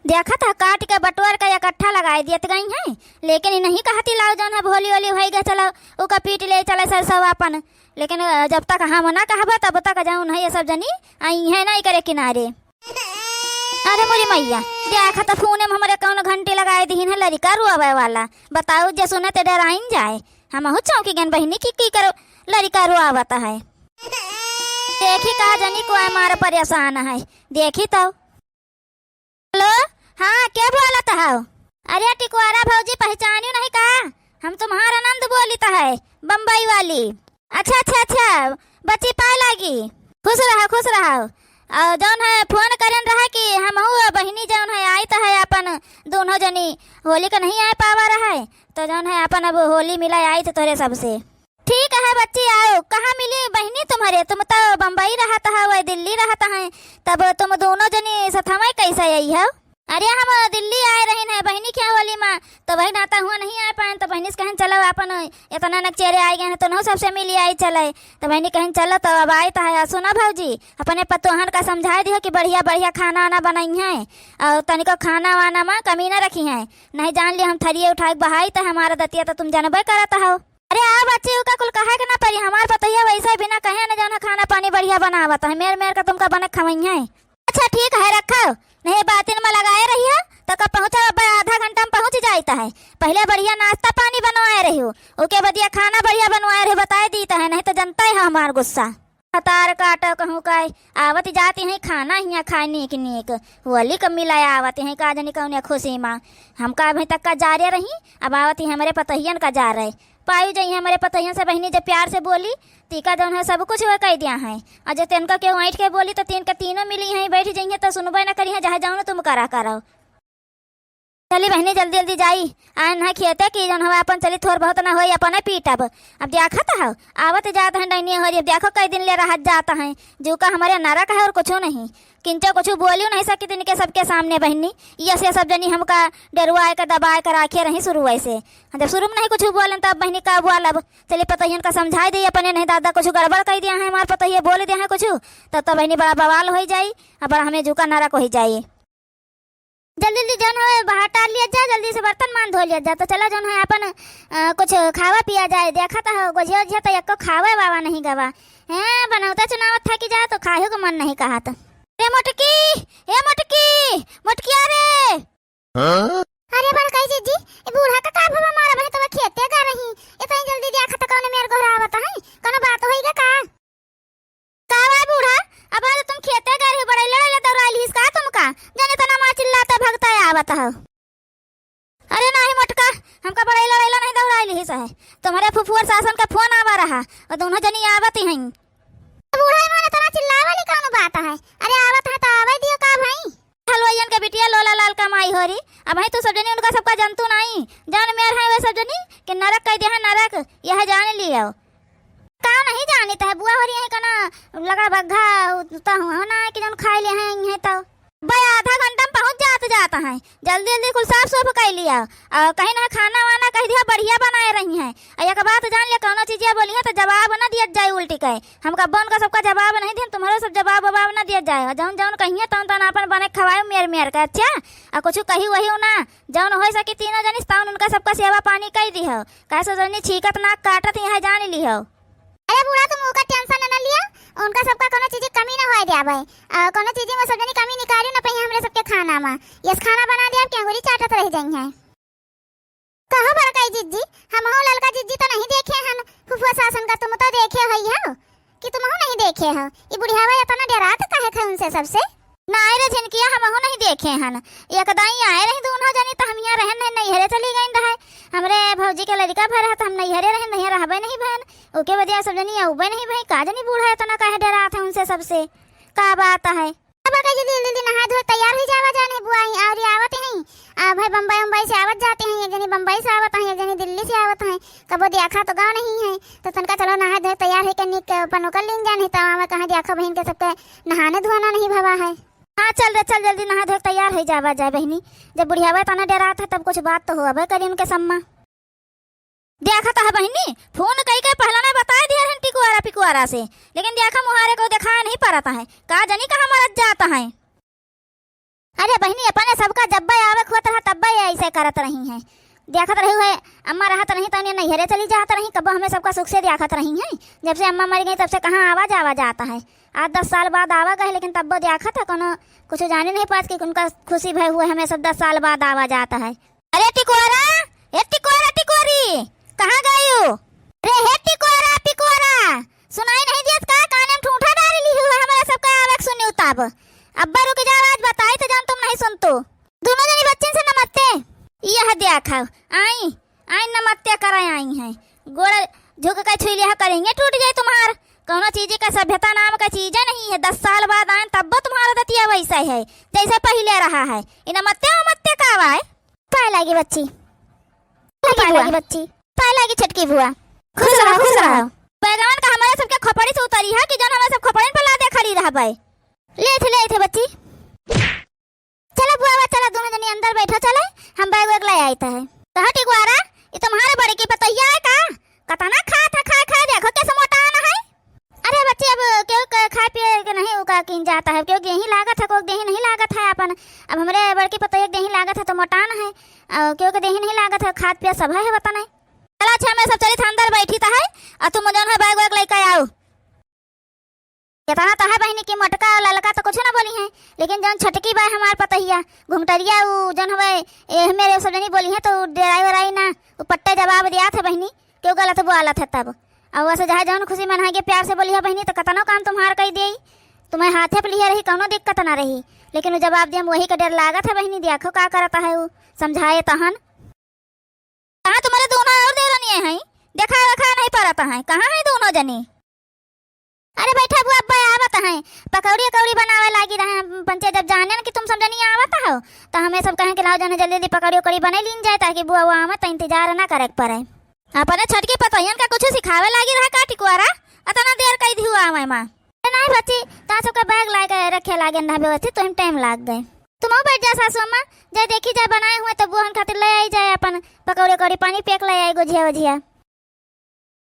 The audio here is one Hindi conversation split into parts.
देखा था काट के बटोर के इकट्ठा लगाए दियत गई हैं, लेकिन ये नहीं कहती लाओ जौन है भोली ओली हो गए चलो ओका पीट ले चले सरसव अपन। लेकिन जब तक हम ना कहबा तब तक जाऊँ नहीं ये सब जनी आई है नहीं करे किनारे। अरे मोरी मैया देखा था फोन में हमारे कौन घंटे लगाए दी है लड़का रुआवे वाला। बताओ जे सुने ते डराइन जाए। हम हो चौकी गन बहनी की करो लड़का रुआवता है। देखी का जनी को हमारा परेशान है देखी तो। हेलो हाँ क्या बोला था? अरे टिकुआरा भौजी पहचानियो नहीं का? हम तुम्हारा नंद बोली था है बम्बई वाली। अच्छा अच्छा अच्छा बच्ची पाए लागी। खुश रहा और जौन है फोन करन रहा कि हम बहनी जौन है आई तो है अपन दोनों जनी होली का नहीं आ पावा रहा है तो जौन है अपन अब होली मिला आई तो तोरे सबसे। ठीक है बच्ची आओ। कहाँ मिली बहनी तुम्हारे? तुम तो बम्बई रहता है वह दिल्ली रहता है तब तुम दोनों जनी सथाई कैसे आई है? अरे हम दिल्ली आए रही है बहनी क्या होली माँ तो बहन आता हुआ नहीं आ पाए तो बहनी से कहें चलो अपन इतना नक चेहरे आए गए हैं तो सबसे मिली आई चले तो बहनी कहें चलो तो अब आए तो है। सुना भौजी अपने पतोहन का समझा दियो कि बढ़िया बढ़िया खाना वाना बनाई है और तनिको खाना वाना माँ कमी ना रखी है। नहीं जान लिया हम थरिये उठा के बहाई तो हमारा दतिया तो तुम जानबे करता हो। अरे आ बच्चे का कुल कहा के ना पड़ी हमारे पतैया वैसे बिना कहे ना जाना खाना पानी बढ़िया बनावत है मेर का तुमका बने खवई है। अच्छा ठीक है रखो नहीं बातिन में लगाए रही है तो कब पहुँचा आधा घंटा में पहुँच जाता है। पहले बढ़िया नाश्ता पानी बनवाए रही हो ओके बढ़िया खाना बढ़िया बनवाए रहे बताए दी है नहीं तो जनता है हमार गुस्सा। तार काटो कहूँ का आवत जाती है खाना हियाँ खाए नीक नीक होली कब मिलाए आवत है का जनी कौन खुशी माँ हमका अभी तक का जा रही अब आवत ही हमारे पतहियन का जा रहे पायु जाइए हमारे पतहियन से बहनी जब प्यार से बोली टीका जौन है सब कुछ वह कह दिया है और जब तिनका क्यों ऐठ के बोली तो तीन का तीनों मिली है बैठ जाइए तो सुनबे ना करी है जहाँ जाऊँ तुम करो। चली बहनी जल्दी जल्दी जाई आन है खेते की जौन हवा अपन चली थोड़ बहुत ना हो अपन पीटब। अब देखा था आवत जाता है डैनी हो रही देखो कई दिन ले रहा जाता है जो का हमारे नारा का है और कुछ नहीं किंचो कुछ बोलियो नहीं सकी इनके सबके सामने बहनी ये से सब जनी हमका डरुआए का दबाए कर आखे रही शुरू वैसे जब शुरू में नहीं कुछ बोलन तब बहनी का बोलब चलिए पतहियन का समझाई दी अपने नहीं दादा कुछ गड़बड़ कर दिया है हमारे पतहिए बोल दिया है कुछ तब बहनी बड़ा बवाल हो जाये और बड़ा हमें झुका नारा को ही जाइए। जल्दी जल्दी जौन है बाहर टाल लिया जाए जल्दी से बर्तन मान धो लिया जाए तो चला जौन है अपन कुछ खावा पिया जाए। देखा था गोझिया उझिया तो एक खावे बाबा नहीं गवा है बनौता चुनावत था कि जाए तो खाए को मन नहीं कहा था। ए मोटकी मोटकिया रे अरे बड़ कई जी ए बूढ़ा का भवा मारा बहे तो खेते गा रही इतनी जल्दी देखा तो कौन मेरे घर आवत है कोनो बात होई का बा बूढ़ा अब तुम खेते गा रही बड़े लड़े दौड़ाली हिस का तुमका जाने तना मां चिल्लाता भगता आवत है। अरे नहीं मोटका हमका बड़े लड़े नहीं दौड़ाली हिस है तुम्हारे फुफुआ शासन का फोन आवा रहा और दोनों जनी आवत हैं। बूढ़ा माने तना चिल्लावाली कौन बात है? अरे आवत है तो आवे दियो का भाई हलवाईयन के बिटिया लोला लाल का माई हो रही अब है तो सब जनी उनका सबका जंतु नहीं जान मेर है वे सब जनी कि नरक कह दे है नरक यह जान लियो का नहीं जानी तो है बुआ हो रही है कना लगा बग्घा तो हुआ ना कि जन खाए ले हैं तो भाई आधा घंटा में पहुंच जाता है जल्दी जल्दी कुल साफ सुफ कर लिया और कहीं ना खाना वाना कह दिया बढ़िया बनाए रही है और एक बात जान लिया कौन चीज़ बोली है तो जवाब ना दिया जाए उल्टी कहे हमका बन का सबका जवाब नहीं दिया तुम्हारा सब जवाब ना दिया जाए जौन जौन कहिए तौन तौन अपन बने खवाए मेर का अच्छा और कुछ कही वही ना जौन हो सके तीनों जनी तौन उनका सबका सेवा पानी कर दी हो कैसे जनी छीकत नाक काटत यहाँ जान ली हो। अरे बूढ़ा तुम उसका टेंशन ना लिया उनका सबका कोनो चीज कमी ना होए दिया भाई कोनो चीज में सब जनी कमी निकाली ना पई हमरे सबके खाना में यस खाना बना दिया क्या गोरी चाटत रह जाई है कहो बड़काई जिज्जी हम हो ललका जिज्जी तो नहीं देखे हन फुफुआ शासन का तुम तो देखे हई हो कि तुम हो नहीं देखे हो ये बुढ़ियावा इतना डरात काहे थे उनसे सबसे ना आए रे जिनकिया हम हो नहीं देखे हन एकदाई आए रही दोनों जनी तो हम यहाँ रहन नहीं हरे चली गई रहे हमरे भौजी के लड़का भर तो हम नहीं हरे रहन नहीं रहबे नहीं बहन ओके वजह सब जनी उबे नहीं भाई का जनी बूढ़ा इतना काहे डरा था उनसे सबसे का बात है। अब का जल्दी जल्दी नहा धो तैयार हो जावा जाने बुआ और आवत हैं भाई बम्बई से आवत जाते हैं एक जनी बम्बई से आवत हैं एक जनी दिल्ली से आवत हैं कबो देखा तो गाँव नहीं है तो तनका चलो नहा धो तैयार है के निक पनोकर लेन जाने तो हमें कहा देखा बहन के सबके नहाने धोना नहीं भवा है। हाँ चल जल्दी नहा धो तैयार हो जावा जाए बहनी जब बुढ़ियावा तना डरा था तब कुछ बात तो हुआ करी उनके सम्मा देखा था बहनी फोन कई कई पहला ने बता दिया है पिकुआरा से लेकिन देखा मुहारे को दिखाया नहीं पड़ता है का जनी कहाँ मरत जाता है। अरे बहनी अपने सबका जब करत रही हैं। देखत रही है अम्मा रहत रही तो नैहरे चली जात रही, कब हमें सबका सुख से देखत रही हैं। जब से अम्मा मर गई तब से कहाँ आवाज आता है। 8-10 साल बाद आवा गए, लेकिन तब वो देखा था कोनो कुछ जाने नहीं पास कि उनका खुशी भय हुए हमें सब 10 साल बाद आवाज आता है। अरे टिकोरा, ए टिकोरा टिकोरी कहाँ गई हो? अरे हे टिकोरा टिकोरा सुनाई नहीं दियत का? कान में ठूठा डाल ली हुआ हमारा सबका आवाज सुनी तब। अब्बा रुक जा, आवाज बताई तो जान तुम नहीं सुनतो। दोनों जनी बच्चन से नमस्ते। यह देखा आई आई नमस्ते कराए आई हैं। गोड़ झुक कर छुई लिया करेंगे टूट जाए तुम्हार। कोनो चीज का सभ्यता नाम का चीज नहीं है। 10 साल बाद आए तब तुम्हारा दतिया वैसा है जैसे पहले रहा है। इन नमस्ते नमस्ते का आवाज पाए लगी बच्ची, पाए लगी बच्ची, पाए लगी छटकी बुआ। खुश रहो खुश रहो। बैगन का हमारे सबके खोपड़ी से उतरी है कि जन हमारे सब खोपड़ी पर लादे खड़ी रह पाए। ले थे बच्ची, चलो बुआ चलो दोनों जनी अंदर बैठो, चले हम बैग वैग ले आते हैं। कहा टिकवारा ये तुम्हारे बड़े की पतैया है का? कतना खा देखो कैसे मोटा आना है। अरे बच्चे अब क्यों खा पिए के नहीं उका किन जाता है, क्यों गेही लागत है, को गेही नहीं लागत है अपन। अब हमारे बड़की पतैया गेही लागत है तो मोटाना है, क्यों के गेही नहीं लागत है, खाद पिया सब है बता नहीं। चला अच्छा मैं सब चली था अंदर बैठी था है और तुम जौन है बैग वैग लेकर आओ। इतना तो है बहनी की मटका और ललका तो कुछ ना बोली है, लेकिन जौन छटकी बा हमार पतैया घुमटरिया वो जौन हवे मेरे सब नहीं बोली है तो ड्राइवर आई ना वो पट्टे जवाब दिया था बहनी क्यों गलत बोला था तब। और वैसे जहाँ जौन खुशी मनाई के प्यार से बोली है बहनी तो कतनो काम तुम्हार कही दी, तुम्हें हाथे पे लिया रही कोनो दिक्कत ना रही, लेकिन वो जवाब दिया वही का डर लागत है बहनी। देखो क्या करता है वो समझाए तहन। कहाँ तुम्हारे दोनों और देवरनिये हैं? देखा रखा नहीं पड़ता है, कहाँ है दोनों जनी? अरे बैठा बुआ अब्बा आवत है पकौड़ी कौड़ी बनावे लागी रहे पंचे। जब जाने ना कि तुम सब जनी आवत हो तो हमें सब कहें कि लाओ जने जल्दी जल्दी पकौड़ी कौड़ी बने लीन जाए ताकि बुआ वो आवत तो इंतजार ना करे पड़े। अपने छटके पतैयन का कुछ सिखावे लागी रहा का टिकुआरा? अतना देर कई दी हुआ मैं मां नहीं बच्ची ता सबका बैग ला के रखे लागे ना व्यवस्थित तो टाइम लाग गए। तुम बैठ जा सासू अम्मा, जाए देखी जाए बनाए हुए तो बुहन खातिर ले आई जाए अपन पकौड़े कौड़ी पानी पेक ले आई गुजिया वजिया।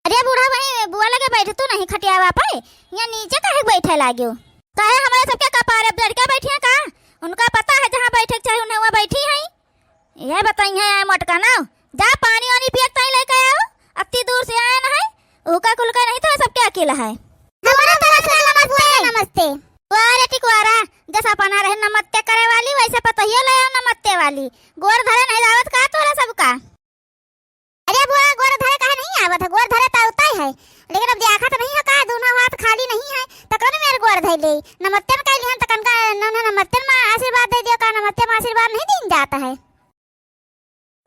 अरे बूढ़ा वही बुआ लगे बैठे तू नहीं खटियावा पाए यहाँ नीचे काहे बैठे लाग्यो? काहे हमारे सबके कपारे लड़का बैठी है का? उनका पता है जहाँ बैठे चाहे उन्हें वहाँ बैठी है। यह बताई है मटका ना जा पानी वानी पिए ताई लेके आओ, अति दूर से आए ना है उका कुलका नहीं तो सबके अकेला है। हमारा तरफ से नमस्ते वारे टिकुआरा जैसा पना रहे नमस्ते करे वाली वैसे पतैया ले आओ नमस्ते वाली। गोर धरे नहीं दावत का तोरा सबका? अरे बुआ गोर धरे काहे नहीं आवत है? गोर धरे तो होता है, लेकिन अब देखा तो नहीं है का दोनों हाथ खाली नहीं है तो कौन मेरे गोर धइ ले नमस्ते में कह लिहन तो कन का नमस्ते में आशीर्वाद दे दियो का? नमस्ते में आशीर्वाद नहीं दिन जाता है।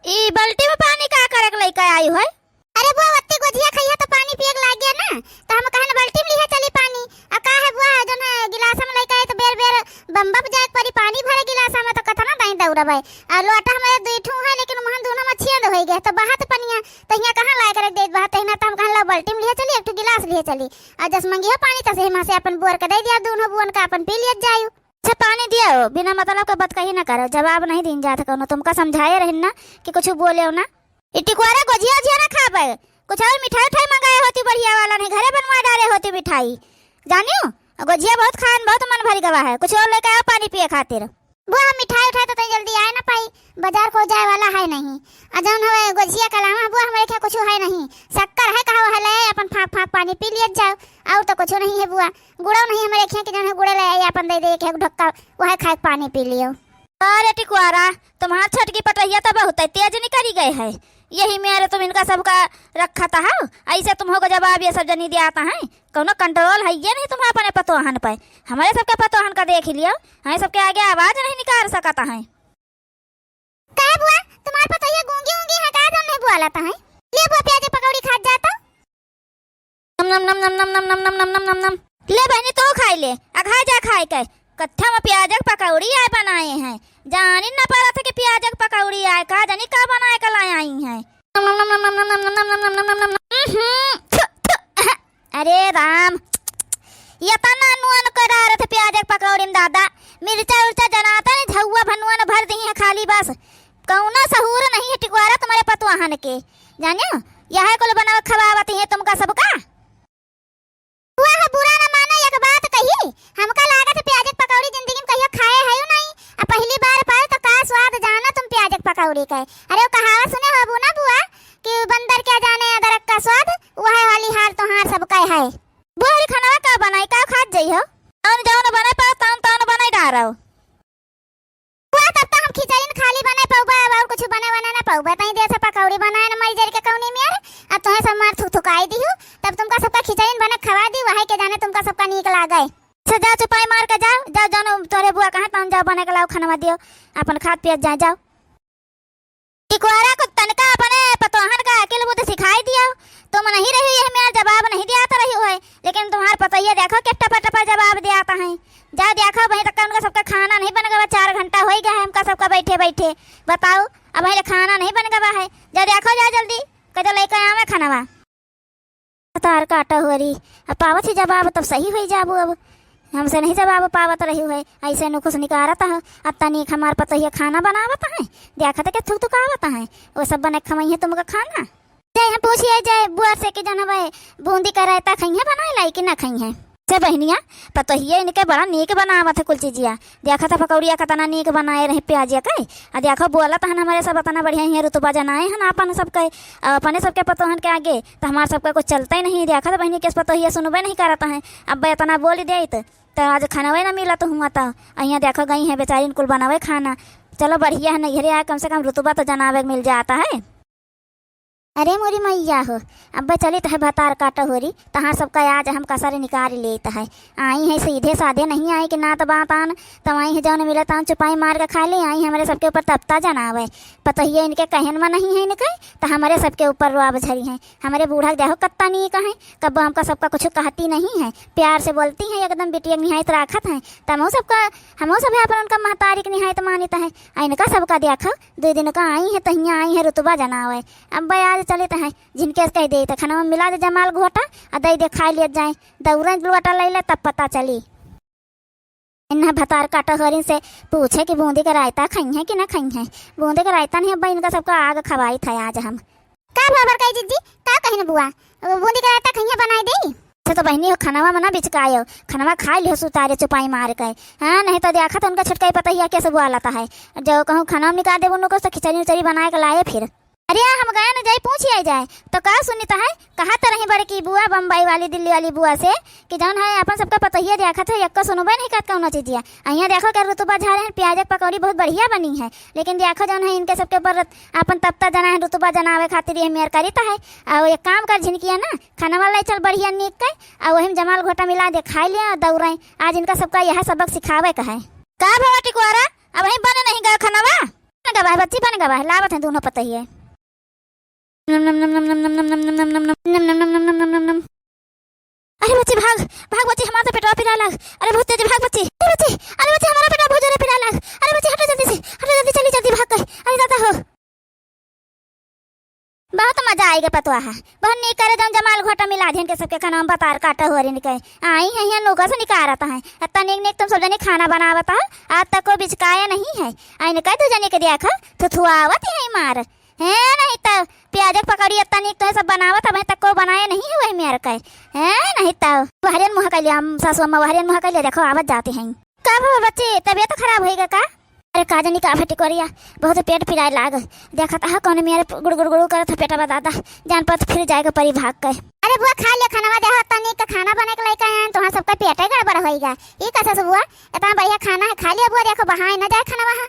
ई बाल्टी में पानी का करक लेके आई है? अरे बुआ वत्ती गोजिया खइया तो पानी पिए लाग गया ना तो हम कहन बाल्टी में लिहे चली पानी। आ का है बुआ जन गिलास में लेके आए तो बेर बेर बम्बा जाए परी पानी भरे गिलास में तो कतना दाई दौड़ा भाई। आ लोटा हमारे दुईठू है लेकिन वहां दोनों मछिया दो हो गए तो बाहर पनिया तो यहाँ कहां लाए कर दे बात है ना तो हम कहन ला बाल्टी में लिए चली एक गिलास लिए चली आ जस मंगिया पानी तो से से अपन बोर के दे दिया दोनों बुअन का अपन पी लिया जायो। अच्छा पानी दिया हो बिना मतलब का बात कही ना करो, जवाब नहीं दिन जाता कोनो तुमका समझाए रहन ना कि कुछ बोले हो ना। इटिकुआरा गोजिया जिया ना खा पाए कुछ और मिठाई उठाई मंगाए होती बढ़िया वाला नहीं घरे बनवा डाले होती मिठाई जानियो। गोजिया बहुत खान बहुत मन भरी गवा है, कुछ और लेके आओ पानी पिए खातिर। बुआ मिठाई उठाई तो जल्दी आए ना पाई, बाजार को जाए वाला है नहीं। अजन हवे गोजिया का लावा बुआ हमारे क्या कुछ है नहीं, शक्कर है कहा है ले अपन फाक फाक पानी पी लिया जाओ और तो कुछ नहीं है बुआ। गुड़ा नहीं हमारे क्या कि जन गुड़े ले आई अपन दे दे एक ढक्का वह खाए पानी पी लियो। अरे टिकुआरा तुम्हारा छटकी पटैया तो बहुत तेज निकली गए है, यही मेरे तुम इनका सबका रखा था ऐसे तुम होगा जवाब ये सब जनी दिया आता है कोनो कंट्रोल है ये नहीं तुम्हारे अपने पतोहन पे। हमारे सबके पतोहन का देख लियो हमें सबके आगे आवाज नहीं निकाल सकता है। काहे बुआ तुम्हारे पतोहिया गूंगी गूंगी है का जन नहीं बुआलाता है? ले बुआ प्याज पकौड़ी खा जाता नम नम नम नम नम नम नम नम नम नम ले बहनी तो खाई ले अघा जा खाए के कत्था में प्याज पकौड़ी आए बनाए हैं जानी ना पड़ा था कि प्याज पकौड़ी आए का जानी का बनाए का लाए आई हैं। अरे राम ये तना नुअन करा रहे थे प्याज पकौड़ी में दादा मिर्चा उर्चा जनाता नहीं झुआ भनुआ न भर दी है खाली बस कौना सहूर नहीं है टिकुआरा तुम्हारे पतवाहन के जानियो यह कुल बना खवावती है तुमका सबका। बुरा ना माना एक बात कही हमका लागत है प्याज पकौड़ी जिंदगी में कहियो खाए है नहीं, अब पहली बार पाए तो का स्वाद जाना तुम प्याज पकौड़ी वाली का। अरे वो कहावत सुने हो ना बुआ कि बंदर क्या जाने अदरक का स्वाद, वह वाली हाल तो हार सबका है। बुआ रे खाना का बनाई का खात जई हो और जाओ न बनाए पाओ तान बनाई डारो बुआ। तब तो हम खिचड़ी खाली बनाए पाऊबा और कुछ बना ना पाऊबा। तई देर से पकौड़ी बनाए ना मई जरी के कौनी में यार। अब तुम्हें सब मार थुकाई दी हूं, तब तुमका सबका खिचड़ी बना खवा दी, वही के जाने तुमका सबका नीक लागे। से जाओ चुपाई मार के जाओ जाओ तोरे बुआ कहां तान जाओ बने के लाओ खाना दियो अपन खात पियत जाओ। टिकोरा को तनका अपने पतोहन का अकेले बुद्ध सिखाई दियो, तुम नहीं रही है मेरा जवाब नहीं दिया तो रही है, लेकिन तुम्हार पता ये देखो कि टपा जवाब दियाता है। जाओ देखो वहीं तक उनका सबका खाना नहीं बन गया, 4 घंटा हो गया है हमका सबका बैठे बताओ अब वहीं खाना नहीं बन गया है। जाओ देखो जाओ जल्दी कदो लेकर आवे खाना तार काटा हो रही। अब पावत ही जवाब तब सही हो जाबू, अब हमसे नहीं जवाब पावत रही है ऐसे नु कुछ निकारत है। अब तनिक हमार पता ही खाना बनावत है, देखा था कि थुक आवत है वो सब बने खमई है तुमका खाना। जाए हम पूछिए जाए बुआ से कि जन भाई बूंदी का रायता खाई है बनाए लाई कि ना खाई है से बहनिया पता ही इनके बड़ा नीक बनावत है कुल चीजिया। देखा था पकौड़िया का तना नीक बनाए रहे प्याजिया के आ देखो बोला था हमारे सब तना बढ़िया ही रुतबा जनाए हैं अपन सबके अपने सबके पतोहन के आगे तो हमारे सबका कुछ चलता ही नहीं। देखा था बहनी के पतो ही सुनबे नहीं करता है। अब इतना बोल दे तो आज खाना वही ना मिला तो हुआ था अहिया देखो गई है बेचारी कुल बनावे खाना। चलो बढ़िया है नहीं आया कम से कम रुतबा तो जनावे मिल जाता है। अरे मोरी मैया हो अब चली तो है भतार काटा हो रही तहाँ सबका आज हम कसर निकाल लेता है। आई है सीधे साधे नहीं आई कि ना तो बात आन तो आई है जौन मिला तौन चुपाई मार के खा ले आई हमारे सबके ऊपर तपता जनावे पता ही है इनके कहन में नहीं है इनके तो हमारे सबके ऊपर रुआब झरी है। हमारे बूढ़ा देखो कत्ता नहीं कहे कब हमका सबका कुछ कहती नहीं है, प्यार से बोलती है एकदम बिटिया निहायत राखत है तमो सबका हमो सब अपन उनका महतारी की निहायत मानिता है। इनका सबका देखो 2 दिन का आई है तहिया आई है रुतबा जनावे। अब आज चले तो है जिनके कह दे तो खाना में मिला दे जमाल घोटा और दे दे खा लिया जाए दौरा लोटा ले ले तब पता चली। इन्हें भतार काटा हरिन से पूछे कि बूंदी का रायता खाई है कि ना खाई है। बूंदी का रायता नहीं अब इनका सबका आग खवाई था आज हम का खबर कही जीजी का कही बुआ बूंदी का रायता खाई बनाई दे तो बहनी हो खानावा मना बिचकायो खानावा खा लियो सुतारे चुपाई मार के। हाँ नहीं तो देखा तो उनका छटकाई पता ही कैसे बुआ लाता है जो कहूँ खाना निकाल दे उनको तो खिचड़ी उचड़ी बना के लाए फिर। अरे हम गए ना जाए पूछिए जाए तो का सुनीता है कहा तो रही बड़े की बुआ बम्बई वाली दिल्ली वाली बुआ से कि जौन है अपन सबका पता ही देखा था एक सुनबे नहीं कहता कौन चीज अहिया देखो क्या रुतबा झा रहे हैं प्याज पकौड़ी बहुत बढ़िया बनी है, लेकिन देखो जौन है इनके सबके ऊपर अपन तपता जना है रुतबा जनावे खातिर ये मेयर करीता है। और एक काम कर झिनकिया ना खाना वाला चल बढ़िया नीक के और वही जमाल घोटा मिला दे खा लिया दौड़े आज इनका सबका यह सबक सिखावे का है। का भावा टिकोरा अब वही बने नहीं गया खानावा गवा बच्ची बन गवा लावत है दोनों पता ही है। अरे बच्ची भाग भाग बच्ची हमारा तो पेटवा पिला लग। अरे बहुत तेज भाग बच्ची अरे बच्ची हमारा पेटवा बहुत जोर पिला लग। अरे बच्ची हटो जल्दी से हटो जल्दी चली जल्दी भाग कर अरे दादा हो बहुत मजा आएगा पतवा है बहुत नहीं करे जम जमाल घोटा मिला देन के सबके खाना बतार काटा हो रही निकल आई है यहाँ नौका से निकारता है इतना नेक तुम सब जने खाना बनावता आज तक कोई बिचकाया नहीं है। आई ने कह दो जने के देखा थुथुआवत है मार है नहीं तो प्याज पकौड़ी इतना नीक तो सब बनावत अभी तक को बनाया नहीं है वही मेरे का है नहीं तो वहरियन मुँह कर लिया हम सासू अम्मा वहरियन मुँह कर लिया देखो आवत जाते हैं का बच्चे तबीयत खराब होएगा का। अरे का जानी का टिकोरिया बहुत पेट पिराए लाग देखा था कौन मेरे गुड़ करत पेटा बताता जान पर फिर जाएगा परी भाग कर। अरे बुआ खा लिया खाना देखा तनी का खाना बने के लेके आए तो सबका पेट गड़बड़ होएगा ये कैसे बुआ इतना बढ़िया खाना है खा लिया बुआ देखो बहाए ना जाए खाना वहाँ।